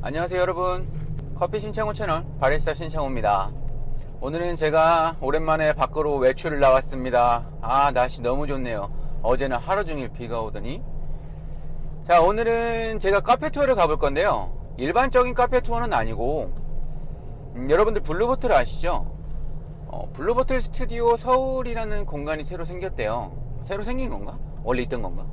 안녕하세요 여러분, 커피 신창호 채널 바리스타 신창호입니다. 오늘은 제가 오랜만에 밖으로 외출을 나왔습니다. 날씨 너무 좋네요. 어제는 하루 종일 비가 오더니. 자, 오늘은 제가 카페 투어를 가볼 건데요, 일반적인 카페 투어는 아니고 여러분들 블루보틀 아시죠? 블루보틀 스튜디오 서울이라는 공간이 새로 생겼대요. 새로 생긴 건가? 원래 있던 건가?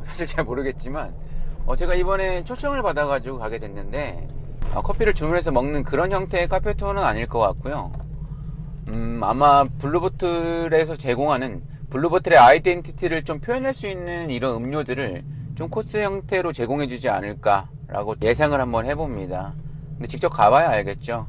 사실 잘 모르겠지만 제가 이번에 초청을 받아가지고 가게 됐는데, 커피를 주문해서 먹는 그런 형태의 카페 투어는 아닐 것 같고요. 아마 블루보틀에서 제공하는 블루보틀의 아이덴티티를 좀 표현할 수 있는 이런 음료들을 좀 코스 형태로 제공해주지 않을까라고 예상을 한번 해봅니다. 근데 직접 가봐야 알겠죠.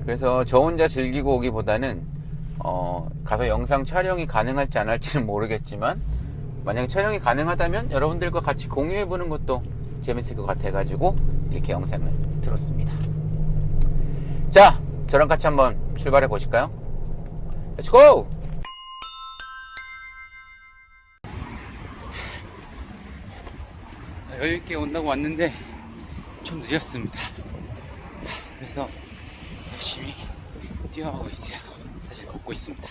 그래서 저 혼자 즐기고 오기보다는 가서 영상 촬영이 가능할지 안 할지는 모르겠지만, 만약에 촬영이 가능하다면 여러분들과 같이 공유해보는 것도 재밌을 것 같아가지고 이렇게 영상을 들었습니다. 자, 저랑 같이 한번 출발해 보실까요? Let's go! 여유있게 온다고 왔는데 좀 늦었습니다. 그래서 열심히 뛰어가고 있어요. 사실 걷고 있습니다.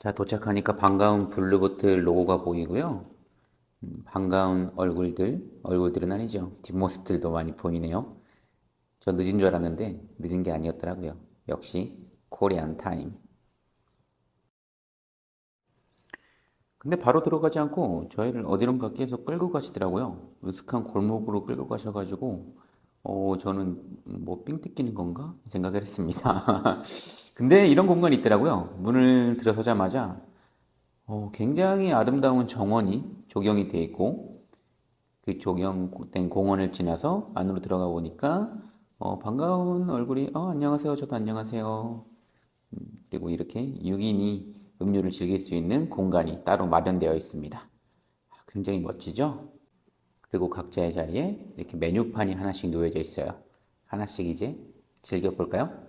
자, 도착하니까 반가운 블루보틀 로고가 보이고요. 반가운 얼굴들은 아니죠. 뒷모습들도 많이 보이네요. 저 늦은 줄 알았는데 늦은 게 아니었더라고요. 역시 코리안 타임. 근데 바로 들어가지 않고 저희를 어디론가 계속 끌고 가시더라고요. 으슥한 골목으로 끌고 가셔가지고 저는 뭐 삥 뜯기는 건가 생각을 했습니다. 근데 이런 공간이 있더라고요. 문을 들어서자마자 굉장히 아름다운 정원이 조경이 되어 있고, 그 조경된 공원을 지나서 안으로 들어가 보니까 반가운 얼굴이 안녕하세요, 저도 안녕하세요. 그리고 이렇게 6인이 음료를 즐길 수 있는 공간이 따로 마련되어 있습니다. 굉장히 멋지죠? 그리고 각자의 자리에 이렇게 메뉴판이 하나씩 놓여져 있어요. 하나씩 이제 즐겨볼까요?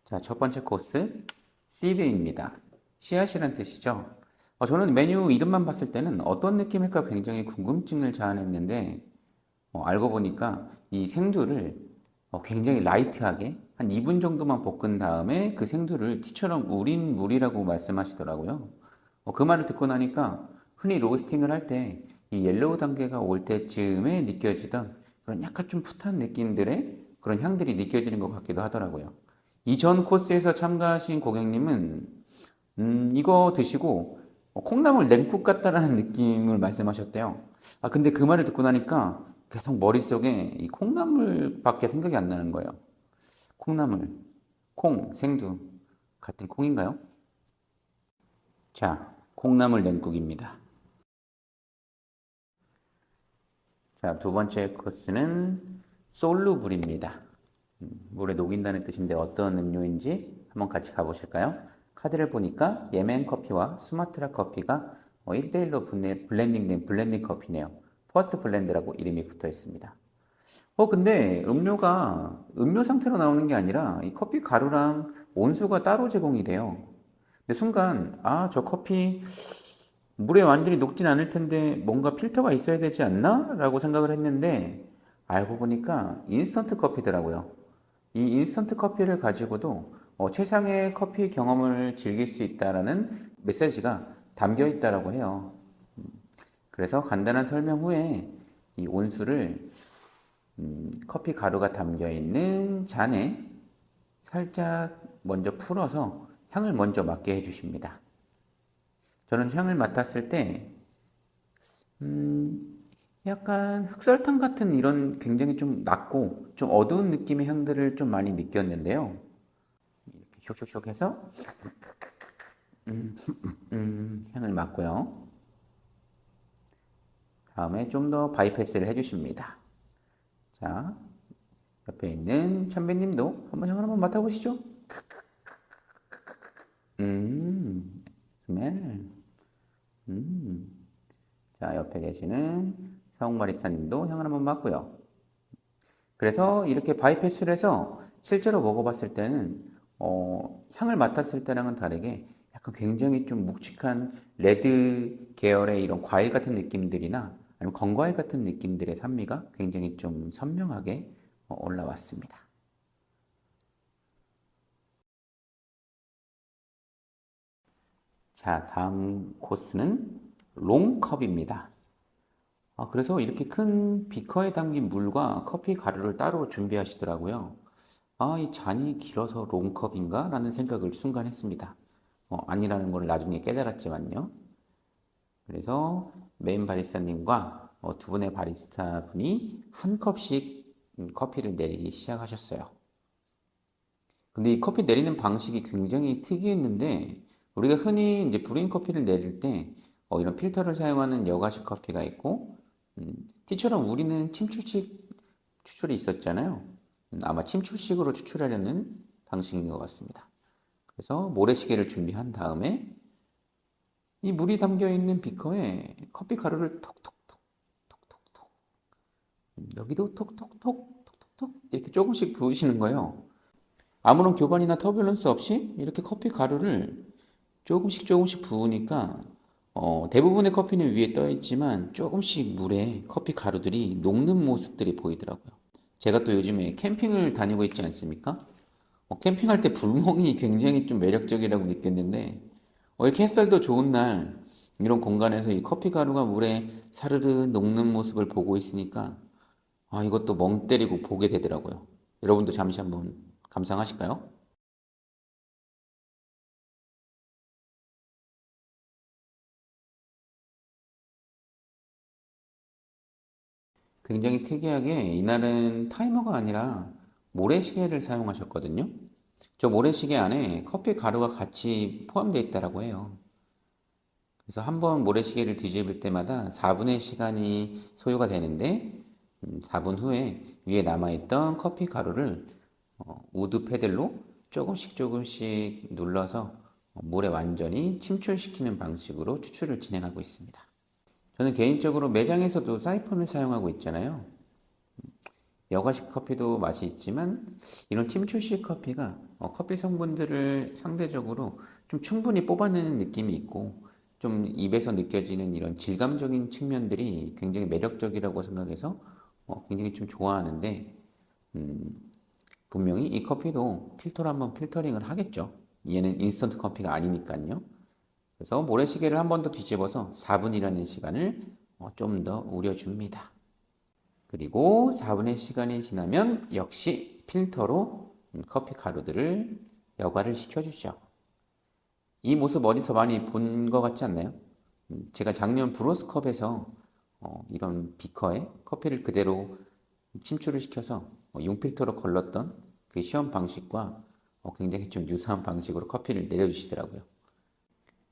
자, 첫 번째 코스, 씨드입니다. 씨앗이란 뜻이죠. 저는 메뉴 이름만 봤을 때는 어떤 느낌일까 굉장히 궁금증을 자아냈는데, 알고 보니까 이 생두를 굉장히 라이트하게 한 2분 정도만 볶은 다음에 그 생두를 티처럼 우린 물이라고 말씀하시더라고요. 그 말을 듣고 나니까 흔히 로스팅을 할 때 이 옐로우 단계가 올 때쯤에 느껴지던 그런 약간 좀 풋한 느낌들의 그런 향들이 느껴지는 것 같기도 하더라고요. 이전 코스에서 참가하신 고객님은 이거 드시고 콩나물 냉국 같다라는 느낌을 말씀하셨대요. 근데 그 말을 듣고 나니까 계속 머릿속에 이 콩나물밖에 생각이 안 나는 거예요. 콩나물, 콩, 생두 같은 콩인가요? 자, 콩나물 냉국입니다. 자, 두 번째 코스는 솔루블입니다. 물에 녹인다는 뜻인데 어떤 음료인지 한번 같이 가보실까요? 카드를 보니까 예멘 커피와 수마트라 커피가 1대1로 블렌딩된 블렌딩 커피네요. 퍼스트 블렌드라고 이름이 붙어 있습니다. 근데 음료가 음료 상태로 나오는 게 아니라 이 커피 가루랑 온수가 따로 제공이 돼요. 근데 순간 저 커피 물에 완전히 녹진 않을 텐데 뭔가 필터가 있어야 되지 않나? 라고 생각을 했는데 알고 보니까 인스턴트 커피더라고요. 이 인스턴트 커피를 가지고도 최상의 커피 경험을 즐길 수 있다라는 메시지가 담겨 있다라고 해요. 그래서 간단한 설명 후에 이 온수를 커피 가루가 담겨 있는 잔에 살짝 먼저 풀어서 향을 먼저 맡게 해주십니다. 저는 향을 맡았을 때 약간 흑설탕 같은 이런 굉장히 좀 낮고 좀 어두운 느낌의 향들을 좀 많이 느꼈는데요. 이렇게 슉슉슉 해서 향을 맡고요. 다음에 좀 더 바이패스를 해주십니다. 자, 옆에 있는 참배님도 한번 향을 한번 맡아보시죠. 스멜. 자, 옆에 계시는 사옥마리사님도 향을 한번 맡고요. 그래서 이렇게 바이패스를 해서 실제로 먹어봤을 때는 향을 맡았을 때랑은 다르게 약간 굉장히 좀 묵직한 레드 계열의 이런 과일 같은 느낌들이나 아니면 건과일 같은 느낌들의 산미가 굉장히 좀 선명하게 올라왔습니다. 자, 다음 코스는 롱컵입니다. 그래서 이렇게 큰 비커에 담긴 물과 커피 가루를 따로 준비하시더라고요. 이 잔이 길어서 롱컵인가? 라는 생각을 순간 했습니다. 아니라는 걸 나중에 깨달았지만요. 그래서 메인 바리스타님과 두 분의 바리스타 분이 한 컵씩 커피를 내리기 시작하셨어요. 근데 이 커피 내리는 방식이 굉장히 특이했는데, 우리가 흔히 이제 브루잉 커피를 내릴 때 이런 필터를 사용하는 여과식 커피가 있고, 티처럼 우리는 침출식 추출이 있었잖아요. 아마 침출식으로 추출하려는 방식인 것 같습니다. 그래서 모래시계를 준비한 다음에 이 물이 담겨 있는 비커에 커피 가루를 톡톡톡 톡톡톡 여기도 톡톡톡 톡톡톡 이렇게 조금씩 부으시는 거예요. 아무런 교반이나 터뷸런스 없이 이렇게 커피 가루를 조금씩 부으니까 대부분의 커피는 위에 떠 있지만 조금씩 물에 커피 가루들이 녹는 모습들이 보이더라고요. 제가 또 요즘에 캠핑을 다니고 있지 않습니까? 캠핑할 때 불멍이 굉장히 좀 매력적이라고 느꼈는데 이렇게 햇살도 좋은 날 이런 공간에서 이 커피 가루가 물에 사르르 녹는 모습을 보고 있으니까 이것도 멍 때리고 보게 되더라고요. 여러분도 잠시 한번 감상하실까요? 굉장히 특이하게 이날은 타이머가 아니라 모래시계를 사용하셨거든요. 저 모래시계 안에 커피 가루가 같이 포함되어 있다고 해요. 그래서 한번 모래시계를 뒤집을 때마다 4분의 시간이 소요가 되는데 4분 후에 위에 남아있던 커피 가루를 우드 패들로 조금씩 눌러서 물에 완전히 침출시키는 방식으로 추출을 진행하고 있습니다. 저는 개인적으로 매장에서도 사이폰을 사용하고 있잖아요. 여과식 커피도 맛이 있지만 이런 침출식 커피가 커피 성분들을 상대적으로 좀 충분히 뽑아내는 느낌이 있고 좀 입에서 느껴지는 이런 질감적인 측면들이 굉장히 매력적이라고 생각해서 굉장히 좀 좋아하는데 분명히 이 커피도 필터로 한번 필터링을 하겠죠. 얘는 인스턴트 커피가 아니니까요. 그래서 모래시계를 한 번 더 뒤집어서 4분이라는 시간을 좀 더 우려줍니다. 그리고 4분의 시간이 지나면 역시 필터로 커피 가루들을 여과를 시켜주죠. 이 모습 어디서 많이 본 것 같지 않나요? 제가 작년 브로스컵에서 이런 비커에 커피를 그대로 침출을 시켜서 융필터로 걸렀던 그 시험 방식과 굉장히 좀 유사한 방식으로 커피를 내려주시더라고요.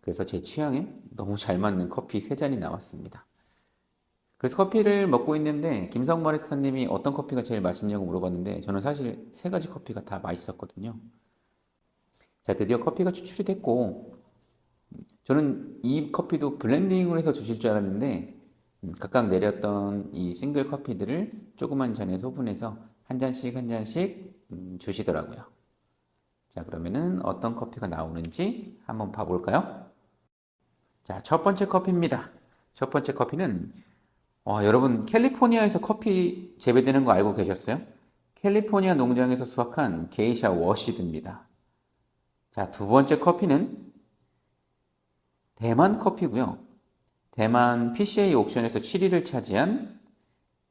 그래서 제 취향에 너무 잘 맞는 커피 3잔이 나왔습니다. 그래서 커피를 먹고 있는데 김성 바리스타님이 어떤 커피가 제일 맛있냐고 물어봤는데 저는 사실 3가지 커피가 다 맛있었거든요. 자, 드디어 커피가 추출이 됐고 저는 이 커피도 블렌딩을 해서 주실 줄 알았는데 각각 내렸던 이 싱글 커피들을 조그만 잔에 소분해서 한 잔씩 주시더라고요. 자, 그러면은 어떤 커피가 나오는지 한번 봐볼까요? 자, 첫 번째 커피입니다. 첫 번째 커피는 여러분 캘리포니아에서 커피 재배되는 거 알고 계셨어요? 캘리포니아 농장에서 수확한 게이샤 워시드입니다. 자, 두 번째 커피는 대만 커피고요. 대만 PCA 옥션에서 7위를 차지한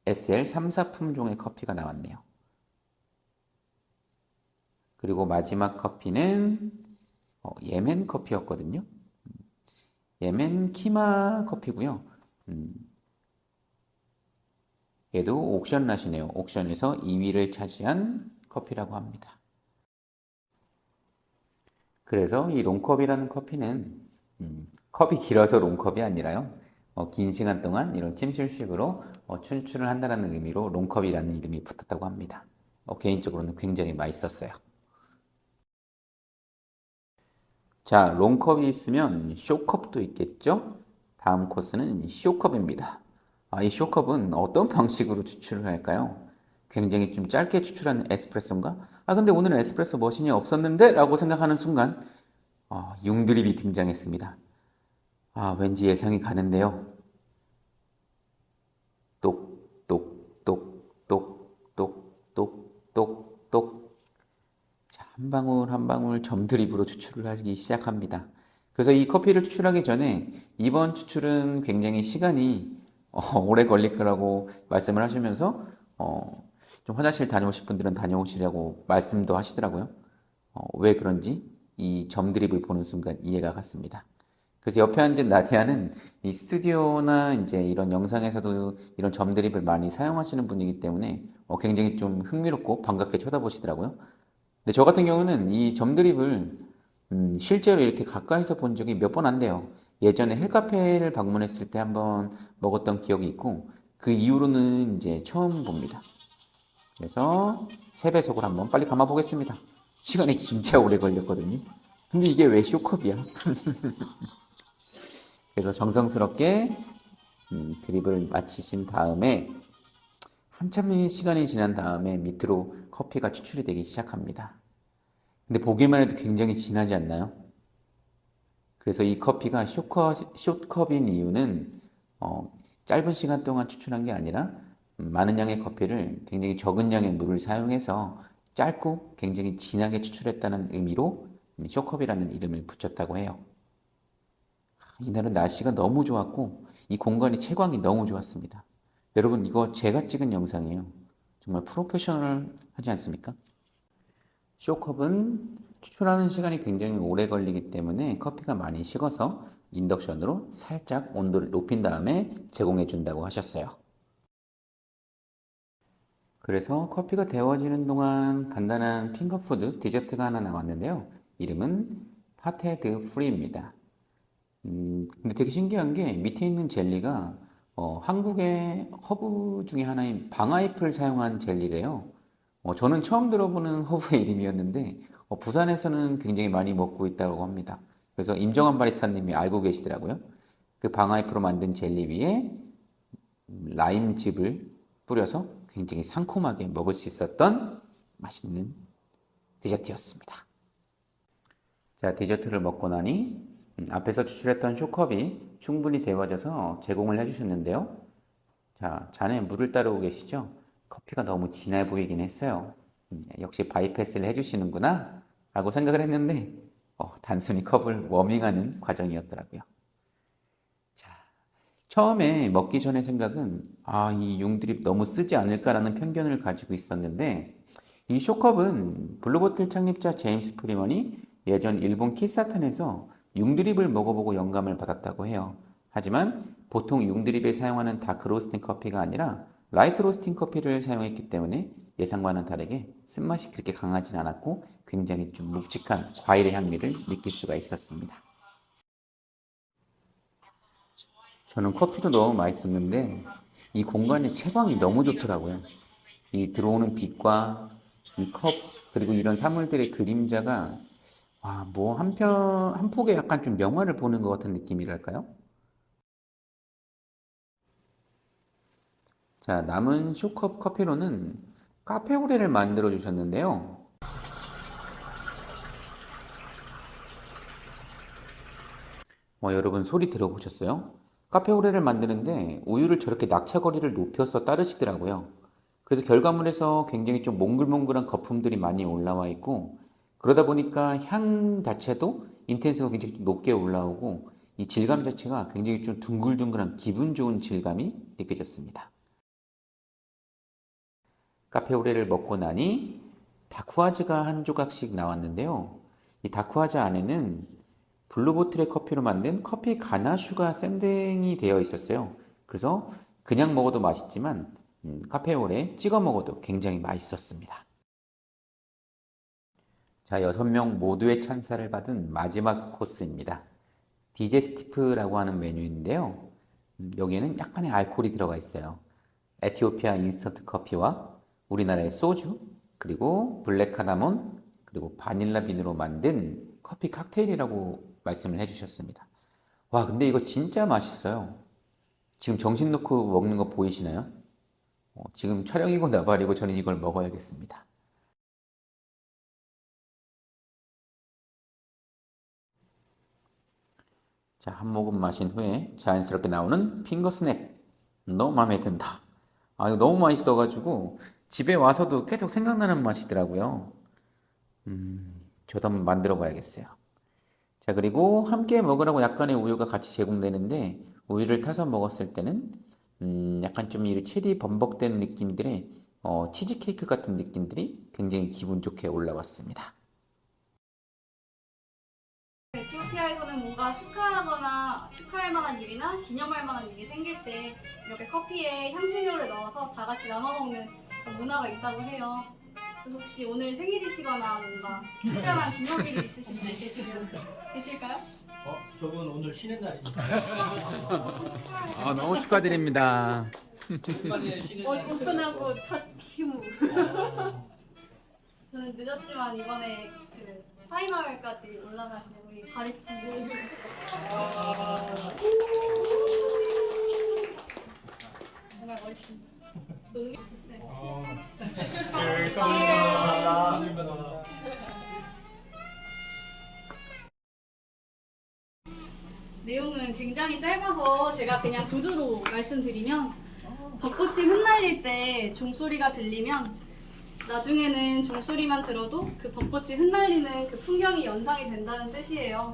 SL34 품종의 커피가 나왔네요. 그리고 마지막 커피는 예멘 커피였거든요. 예멘 키마 커피고요. 얘도 옥션 낫이네요. 옥션에서 2위를 차지한 커피라고 합니다. 그래서 이 롱컵이라는 커피는 컵이 길어서 롱컵이 아니라요. 긴 시간 동안 이런 침출식으로 추출을 한다는 의미로 롱컵이라는 이름이 붙었다고 합니다. 개인적으로는 굉장히 맛있었어요. 자, 롱컵이 있으면 쇼컵도 있겠죠? 다음 코스는 쇼컵입니다. 이 쇼컵은 어떤 방식으로 추출을 할까요? 굉장히 좀 짧게 추출하는 에스프레소인가? 근데 오늘은 에스프레소 머신이 없었는데? 라고 생각하는 순간 융드립이 등장했습니다. 왠지 예상이 가는데요. 똑, 똑, 똑, 똑, 똑, 똑, 똑, 똑. 자, 한 방울 한 방울 점드립으로 추출을 하기 시작합니다. 그래서 이 커피를 추출하기 전에 이번 추출은 굉장히 시간이 오래 걸릴 거라고 말씀을 하시면서 좀 화장실 다녀오실 분들은 다녀오시라고 말씀도 하시더라고요. 왜 그런지 이 점드립을 보는 순간 이해가 갔습니다. 그래서 옆에 앉은 나디아는 이 스튜디오나 이제 이런 영상에서도 이런 점드립을 많이 사용하시는 분이기 때문에 굉장히 좀 흥미롭고 반갑게 쳐다보시더라고요. 근데 저 같은 경우는 이 점드립을 실제로 이렇게 가까이서 본 적이 몇 번 안 돼요. 예전에 헬카페를 방문했을 때 한번 먹었던 기억이 있고 그 이후로는 이제 처음 봅니다. 그래서 3배속을 한번 빨리 감아 보겠습니다. 시간이 진짜 오래 걸렸거든요. 근데 이게 왜 쇼컵이야? 그래서 정성스럽게 드립을 마치신 다음에 한참 시간이 지난 다음에 밑으로 커피가 추출이 되기 시작합니다. 근데 보기만 해도 굉장히 진하지 않나요? 그래서 이 커피가 숏컵인 이유는 짧은 시간 동안 추출한 게 아니라 많은 양의 커피를 굉장히 적은 양의 물을 사용해서 짧고 굉장히 진하게 추출했다는 의미로 숏컵이라는 이름을 붙였다고 해요. 이날은 날씨가 너무 좋았고 이 공간이 채광이 너무 좋았습니다. 여러분 이거 제가 찍은 영상이에요. 정말 프로페셔널하지 않습니까? 쇼컵은 추출하는 시간이 굉장히 오래 걸리기 때문에 커피가 많이 식어서 인덕션으로 살짝 온도를 높인 다음에 제공해 준다고 하셨어요. 그래서 커피가 데워지는 동안 간단한 핑거푸드 디저트가 하나 나왔는데요. 이름은 파테드 프리입니다. 근데 되게 신기한 게 밑에 있는 젤리가 한국의 허브 중에 하나인 방아잎을 사용한 젤리래요. 저는 처음 들어보는 허브의 이름이었는데 부산에서는 굉장히 많이 먹고 있다고 합니다. 그래서 임정환 바리스타님이 알고 계시더라고요. 그 방아잎으로 만든 젤리 위에 라임즙을 뿌려서 굉장히 상콤하게 먹을 수 있었던 맛있는 디저트였습니다. 자, 디저트를 먹고 나니 앞에서 추출했던 쇼컵이 충분히 데워져서 제공을 해주셨는데요. 자, 잔에 물을 따르고 계시죠? 커피가 너무 진해 보이긴 했어요. 역시 바이패스를 해주시는구나 라고 생각을 했는데 단순히 컵을 워밍하는 과정이었더라고요. 자, 처음에 먹기 전에 생각은 이 융드립 너무 쓰지 않을까라는 편견을 가지고 있었는데 이 쇼컵은 블루보틀 창립자 제임스 프리먼이 예전 일본 키사탄에서 융드립을 먹어보고 영감을 받았다고 해요. 하지만 보통 융드립에 사용하는 다크 로스팅 커피가 아니라 라이트 로스팅 커피를 사용했기 때문에 예상과는 다르게 쓴맛이 그렇게 강하진 않았고 굉장히 좀 묵직한 과일의 향미를 느낄 수가 있었습니다. 저는 커피도 너무 맛있었는데 이 공간의 채광이 너무 좋더라고요. 이 들어오는 빛과 이 컵 그리고 이런 사물들의 그림자가 뭐 한 폭의 약간 좀 명화를 보는 것 같은 느낌이랄까요? 자, 남은 쇼컵 커피로는 카페오레를 만들어 주셨는데요. 여러분 소리 들어보셨어요? 카페오레를 만드는데 우유를 저렇게 낙차거리를 높여서 따르시더라고요. 그래서 결과물에서 굉장히 좀 몽글몽글한 거품들이 많이 올라와 있고 그러다 보니까 향 자체도 인텐스가 굉장히 높게 올라오고 이 질감 자체가 굉장히 좀 둥글둥글한 기분 좋은 질감이 느껴졌습니다. 카페오레를 먹고 나니 다쿠아즈가 한 조각씩 나왔는데요. 이 다쿠아즈 안에는 블루보틀의 커피로 만든 커피 가나슈가 샌딩이 되어 있었어요. 그래서 그냥 먹어도 맛있지만 카페오레 찍어 먹어도 굉장히 맛있었습니다. 자, 6명 모두의 찬사를 받은 마지막 코스입니다. 디제스티프라고 하는 메뉴인데요. 여기에는 약간의 알코올이 들어가 있어요. 에티오피아 인스턴트 커피와 우리나라의 소주, 그리고 블랙 카다몬, 그리고 바닐라 빈으로 만든 커피 칵테일이라고 말씀을 해주셨습니다. 와, 근데 이거 진짜 맛있어요. 지금 정신 놓고 먹는 거 보이시나요? 지금 촬영이고 나발이고 저는 이걸 먹어야겠습니다. 자, 한 모금 마신 후에 자연스럽게 나오는 핑거 스냅. 너무 마음에 든다. 아, 이거 너무 맛있어가지고 집에 와서도 계속 생각나는 맛이더라고요. 저도 한번 만들어 봐야겠어요. 자, 그리고 함께 먹으라고 약간의 우유가 같이 제공되는데 우유를 타서 먹었을 때는 약간 좀 이 체리 범벅된 느낌들의 치즈케이크 같은 느낌들이 굉장히 기분 좋게 올라왔습니다. 에티오피아에서는 뭔가 축하하거나 축하할 만한 일이나 기념할 만한 일이 생길 때 이렇게 커피에 향신료를 넣어서 다 같이 나눠 먹는 그런 문화가 있다고 해요. 그래서 혹시 오늘 생일이시거나 뭔가 특별한 기념일이 있으신 분 계실까요? 저분 오늘 쉬는 날입니다. 아, 너무 축하드립니다. 오랜만에 쉬는 날. 오픈하고 첫 힘으로. 저는 늦었지만 이번에 그 파이널까지 올라가신 우리 바리스타들 정말 멋있습니다. 네, 감사합니다. 내용은 굉장히 짧아서 제가 그냥 구두로 말씀드리면 벚꽃이 흩날릴 때 종소리가 들리면 나중에는 종소리만 들어도 그 벚꽃이 흩날리는 그 풍경이 연상이 된다는 뜻이에요.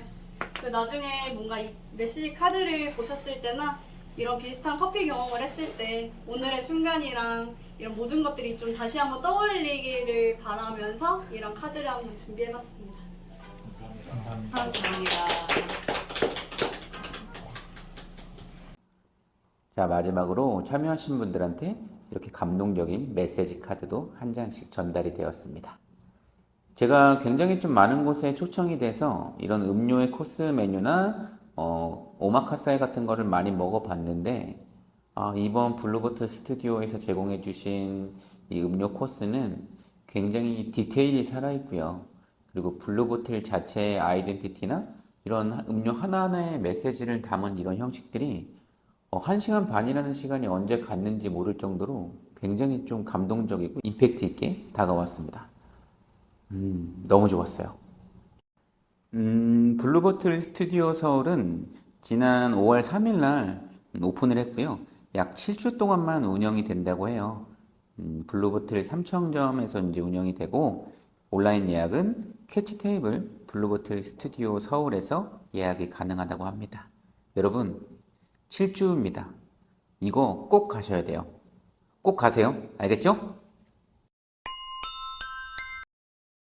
그 나중에 뭔가 이 메시지 카드를 보셨을 때나 이런 비슷한 커피 경험을 했을 때 오늘의 순간이랑 이런 모든 것들이 좀 다시 한번 떠올리기를 바라면서 이런 카드를 한번 준비해봤습니다. 감사합니다. 자, 마지막으로 참여하신 분들한테 이렇게 감동적인 메시지 카드도 한 장씩 전달이 되었습니다. 제가 굉장히 좀 많은 곳에 초청이 돼서 이런 음료의 코스 메뉴나 오마카세 같은 거를 많이 먹어봤는데 이번 블루보틀 스튜디오에서 제공해 주신 이 음료 코스는 굉장히 디테일이 살아있고요. 그리고 블루보틀 자체의 아이덴티티나 이런 음료 하나하나의 메시지를 담은 이런 형식들이 1시간 반이라는 시간이 언제 갔는지 모를 정도로 굉장히 좀 감동적이고 임팩트 있게 다가왔습니다. 너무 좋았어요. 블루보틀 스튜디오 서울은 지난 5월 3일 날 오픈을 했고요. 약 7주 동안만 운영이 된다고 해요. 블루보틀 삼청점에서 이제 운영이 되고 온라인 예약은 캐치 테이블 블루보틀 스튜디오 서울에서 예약이 가능하다고 합니다. 여러분 7주입니다. 이거 꼭 가셔야 돼요. 꼭 가세요. 알겠죠?